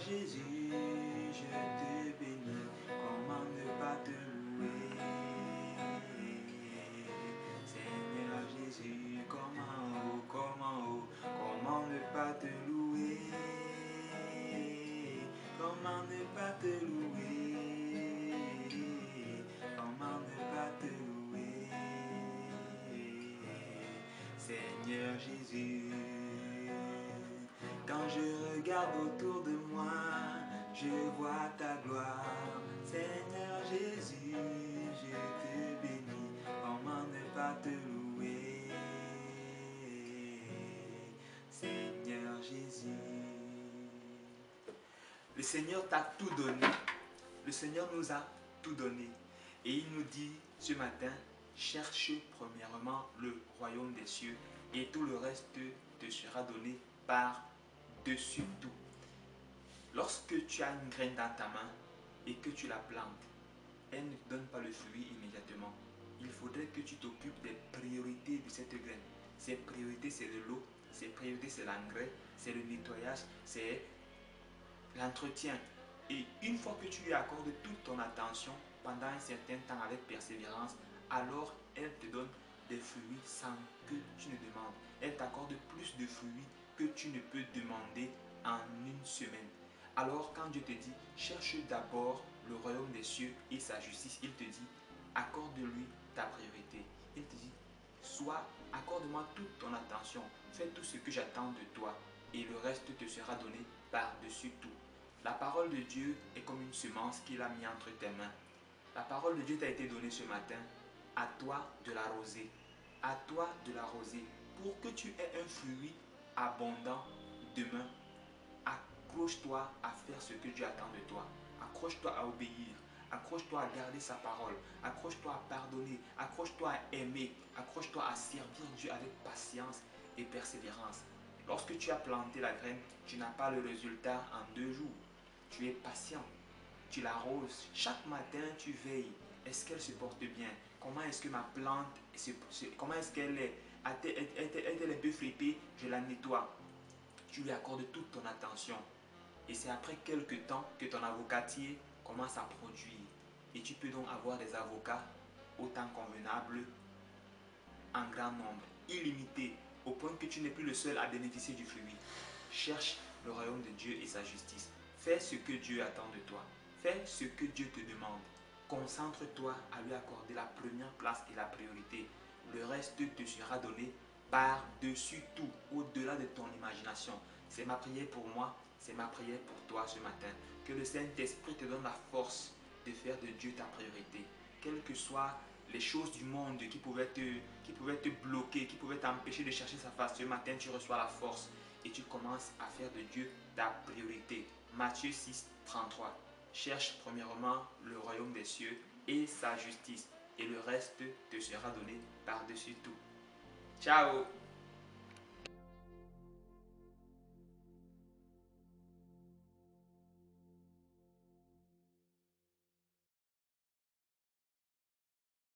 Jésus, je te bénis, comment ne pas te louer? Seigneur Jésus, comment ne pas te louer? Comment ne pas te louer? Comment ne pas te louer? Seigneur Jésus, quand je regarde autour de moi, je vois ta gloire. Seigneur Jésus, je te bénis, comment ne pas te louer? Seigneur Jésus. Le Seigneur t'a tout donné. Le Seigneur nous a tout donné. Et il nous dit ce matin, cherche premièrement le royaume des cieux et tout le reste te sera donné par-dessus tout. Lorsque tu as une graine dans ta main et que tu la plantes, elle ne te donne pas le fruit immédiatement. Il faudrait que tu t'occupes des priorités de cette graine. Ces priorités, c'est de l'eau, ces priorités, c'est l'engrais, c'est le nettoyage, c'est l'entretien. Et une fois que tu lui accordes toute ton attention pendant un certain temps avec persévérance, alors elle te donne des fruits sans que tu ne demandes. Elle t'accorde plus de fruits que tu ne peux demander en une semaine. Alors quand Dieu te dit, cherche d'abord le royaume des cieux et sa justice, il te dit, accorde-lui ta priorité. Il te dit, accorde-moi toute ton attention, fais tout ce que j'attends de toi et le reste te sera donné par-dessus tout. La parole de Dieu est comme une semence qu'il a mis entre tes mains. La parole de Dieu t'a été donnée ce matin. À toi de l'arroser. À toi de l'arroser. Pour que tu aies un fruit abondant demain, accroche-toi à faire ce que Dieu attend de toi. Accroche-toi à obéir. Accroche-toi à garder sa parole. Accroche-toi à pardonner. Accroche-toi à aimer. Accroche-toi à servir Dieu avec patience et persévérance. Lorsque tu as planté la graine, tu n'as pas le résultat en 2 jours. Tu es patient, tu l'arroses. Chaque matin, tu veilles. Est-ce qu'elle se porte bien? Comment est-ce que ma plante, comment est-ce qu'elle est? Est-elle un peu flippée? Je la nettoie. Tu lui accordes toute ton attention. Et c'est après quelques temps que ton avocatier commence à produire. Et tu peux donc avoir des avocats autant convenables en grand nombre, illimité, au point que tu n'es plus le seul à bénéficier du fruit. Cherche le royaume de Dieu et sa justice. Fais ce que Dieu attend de toi. Fais ce que Dieu te demande. Concentre-toi à lui accorder la première place et la priorité. Le reste te sera donné par-dessus tout, au-delà de ton imagination. C'est ma prière pour moi, c'est ma prière pour toi ce matin. Que le Saint-Esprit te donne la force de faire de Dieu ta priorité. Quelles que soient les choses du monde qui pouvaient te bloquer, qui pouvaient t'empêcher de chercher sa face, ce matin tu reçois la force et tu commences à faire de Dieu ta priorité. Matthieu 6, 33. Cherche premièrement le royaume des cieux et sa justice, et le reste te sera donné par-dessus tout. Ciao!